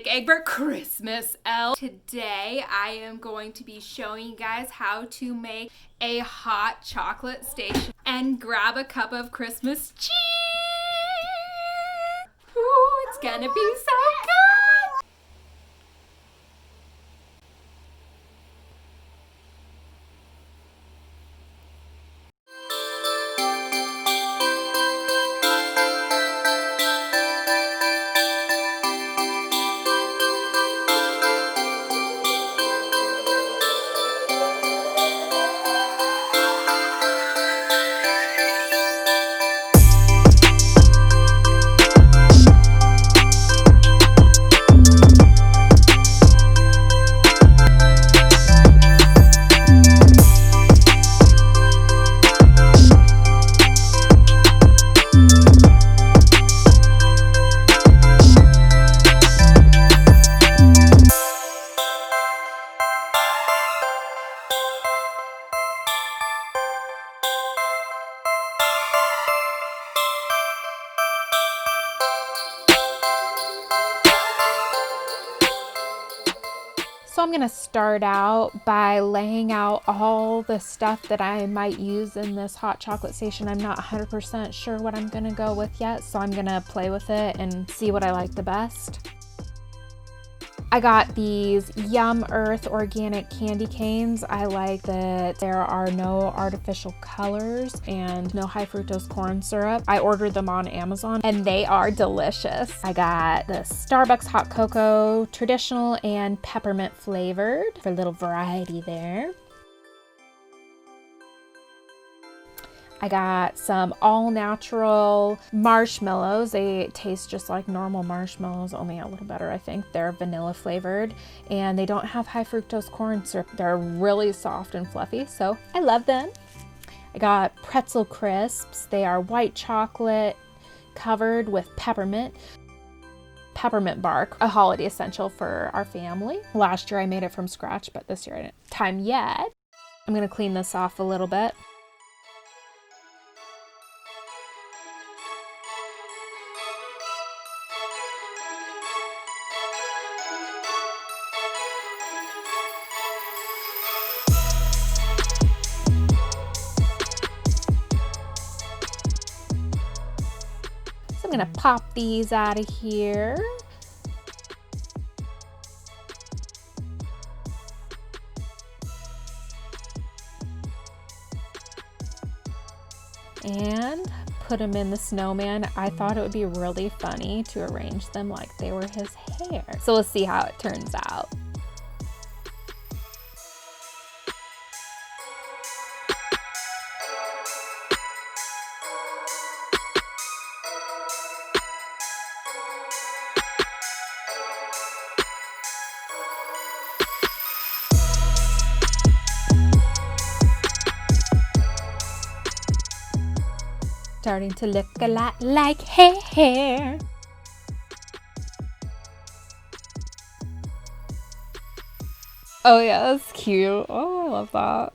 Egbert Christmas elf. Today I am going to be showing you guys how to make a hot chocolate station and grab a cup of Christmas cheer. Ooh, it's gonna be so good. So I'm going to start out by laying out all the stuff that I might use in this hot chocolate station. I'm not 100% sure what I'm going to go with yet, so I'm going to play with it and see what I like the best. I got these Yum Earth organic candy canes. I like that there are no artificial colors and no high fructose corn syrup. I ordered them on Amazon and they are delicious. I got the Starbucks hot cocoa, traditional and peppermint flavored for a little variety there. I got some all-natural marshmallows. They taste just like normal marshmallows, only a little better, I think. They're vanilla flavored, and they don't have high fructose corn syrup. They're really soft and fluffy, so I love them. I got pretzel crisps. They are white chocolate covered with peppermint bark, a holiday essential for our family. Last year I made it from scratch, but this year I didn't have time yet. I'm gonna clean this off a little bit. I'm gonna pop these out of here. And put them in the snowman. I thought it would be really funny to arrange them like they were his hair. So we'll see how it turns out. Starting to look a lot like hair. Oh yeah, that's cute. Oh, I love that.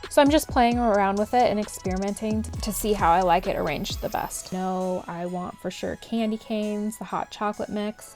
So I'm just playing around with it and experimenting to see how I like it arranged the best. No, I want for sure candy canes, the hot chocolate mix.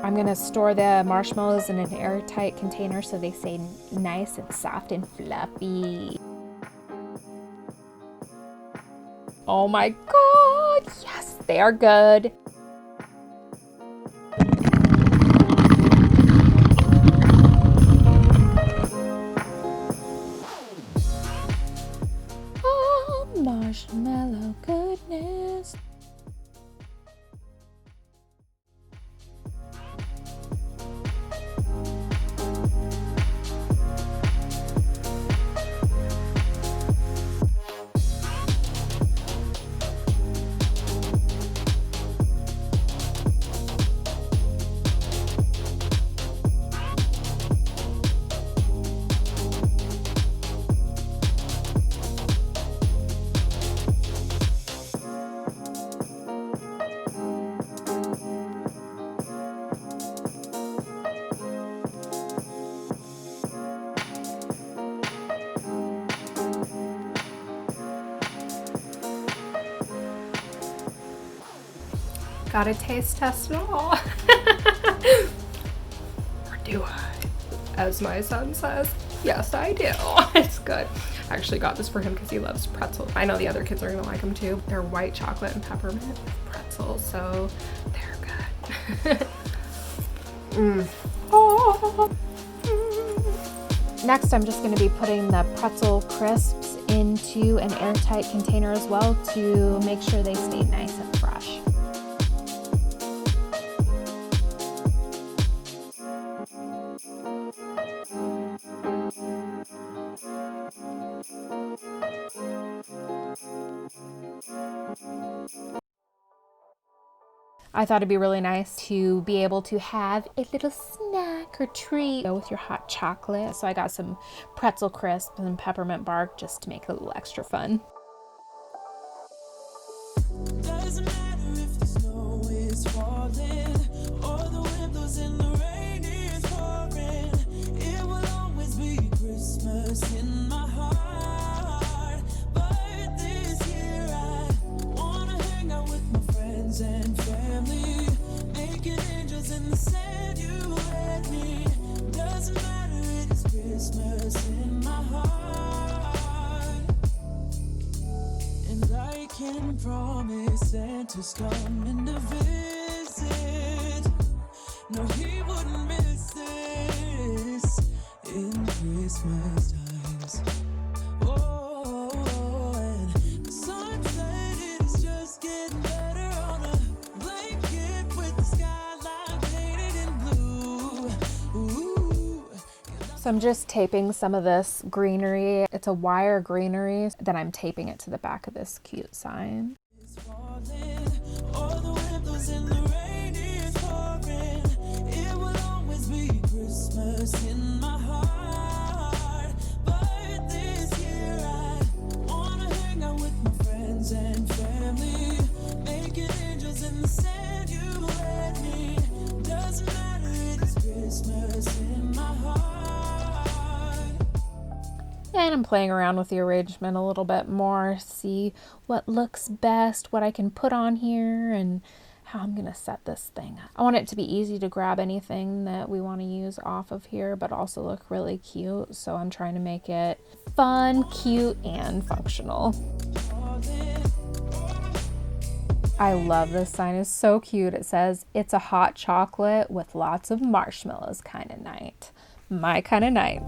I'm gonna store the marshmallows in an airtight container so they stay nice and soft and fluffy. Oh my God, yes, they are good. Gotta taste test it all. Or do I? As my son says, yes, I do. It's good. I actually got this for him because he loves pretzels. I know the other kids are gonna like them too. They're white chocolate and peppermint pretzels, so they're good. Oh. Next, I'm just going to be putting the pretzel crisps into an airtight container as well to make sure they stay nice and fresh. I thought it'd be really nice to be able to have a little snack or treat with your hot chocolate. So I got some pretzel crisps and peppermint bark just to make it a little extra fun. Doesn't matter if the snow is falling or the wind blows and the rain is pouring. It will always be Christmas in my heart. But this year I wanna hang out with my friends and family, making angels in the sand. You and me. Doesn't matter, it is Christmas in my heart. And I can promise Santa's coming to visit. No, he wouldn't miss this in Christmas times. Oh, and the sunset is just getting better on a blanket with the skyline painted in blue. Ooh. So I'm just taping some of this greenery. It's a wire greenery. Then I'm taping it to the back of this cute sign. All the wind blows and the rain is pouring. It will always be Christmas in my heart. But this year I wanna hang out with my friends and family, making angels in the sand. You and me. Doesn't matter, it is Christmas in my heart. And I'm playing around with the arrangement a little bit more, see what looks best, what I can put on here, and how I'm gonna set this thing. I want it to be easy to grab anything that we want to use off of here, but also look really cute. So I'm trying to make it fun, cute, and functional. I love this sign. It's so cute. It says, "It's a hot chocolate with lots of marshmallows kind of night." My kind of night.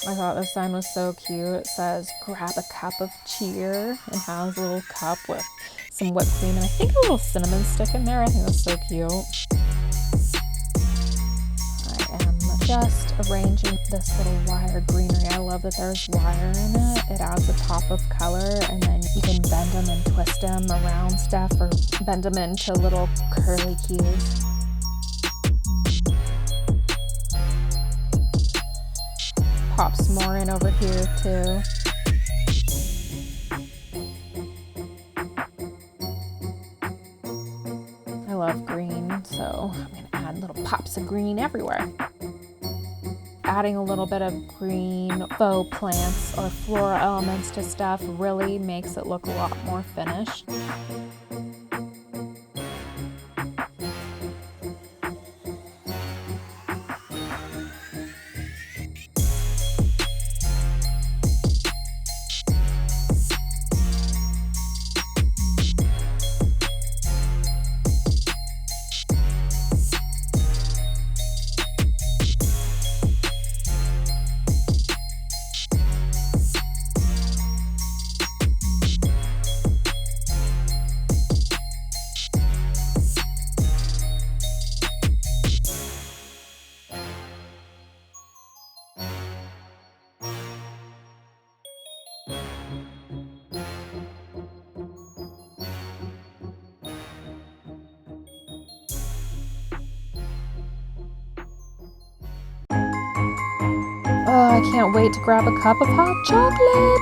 I thought this sign was so cute. It says, "Grab a cup of cheer," and has a little cup with some whipped cream and I think a little cinnamon stick in there. I think that's so cute. I am just arranging this little wire greenery. I love that there's wire in it. It adds a pop of color, and then you can bend them and twist them around stuff or bend them into little curly cubes. Pop some more in over here too. I love green, so I'm going to add little pops of green everywhere. Adding a little bit of green faux plants or floral elements to stuff really makes it look a lot more finished. Oh, I can't wait to grab a cup of hot chocolate.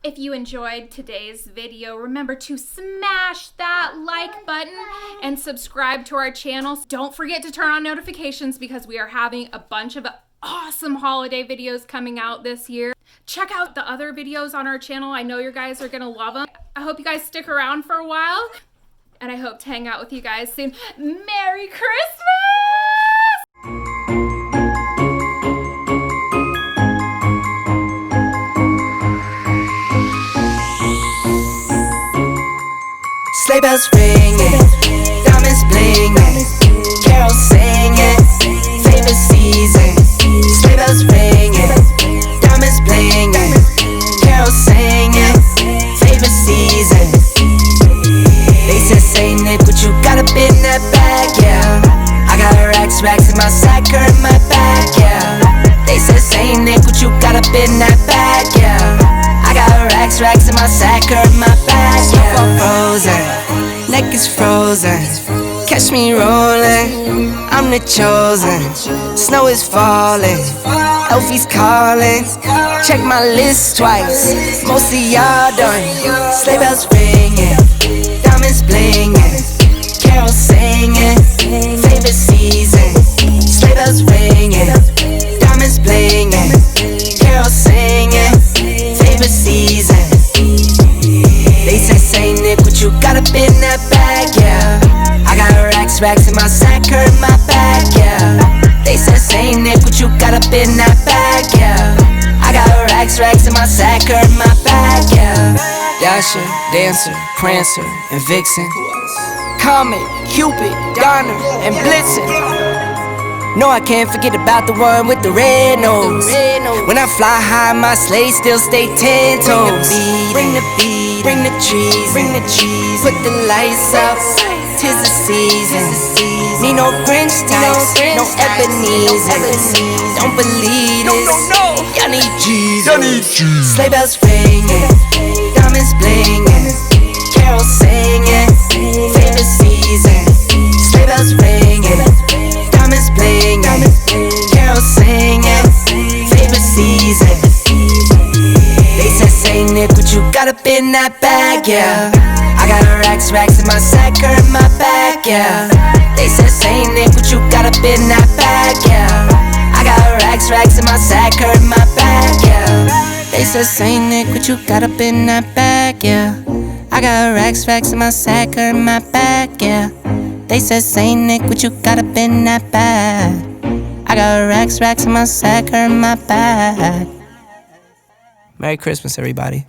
If you enjoyed today's video, remember to smash that like button and subscribe to our channel. Don't forget to turn on notifications because we are having a bunch of awesome holiday videos coming out this year. Check out the other videos on our channel. I know you guys are gonna love them. I hope you guys stick around for a while, and I hope to hang out with you guys soon. Merry Christmas! Sleigh bells ringing, diamonds blinging, carols singing, favorite season. Sleigh bells ringing, diamonds blinging, carols singing, favorite season. They said, Saint Nick, what you got up in that bag, yeah. I got racks in my sack or in my bag, yeah. They said, Saint Nick, what you got up in that bag, yeah. I got racks in my sack or in my bag, yeah. Frozen, neck is frozen. Catch me rolling, I'm the chosen. Snow is falling, Elfie's calling. Check my list twice, most of y'all done. Sleigh bells ringing, diamonds blinging, carols singing, favorite season. Sleigh bells ringing, diamonds blinging, carols singing, favorite season. They say, Saint Nick, what you got up in that bag, yeah. I got racks in my sack or in my bag, yeah. They said, Saint Nick, what you got up in that bag, yeah. I got racks in my sack or in my bag, yeah. Dasher, Dancer, Prancer, and Vixen, Comet, Cupid, Donner, and Blitzen. No, I can't forget about the one with the red nose. When I fly high, my sleigh still stay 10 toes. Bring the beat, bring the trees, put the lights up, 'tis the season. Need no Grinch types, no Ebenezer. Don't believe this, y'all need Jesus. Sleigh bells ringing, diamonds blinging, carols singing, favorite season. Sleigh bells ringing, diamonds blinging, carols singing, favorite season. They said, Saint Nick, what you got up in that bag, yeah. I got racks in my sack or in my bag, yeah. They said, Saint Nick, what you got up in that bag, yeah. I got racks in my sack or in my bag, yeah. They said, Saint Nick, what you got up in that bag, yeah. I got racks in my sack or in my bag, yeah. They said, Saint Nick, what you got up in that bag. I got racks in my sack or in my bag. Merry Christmas, everybody.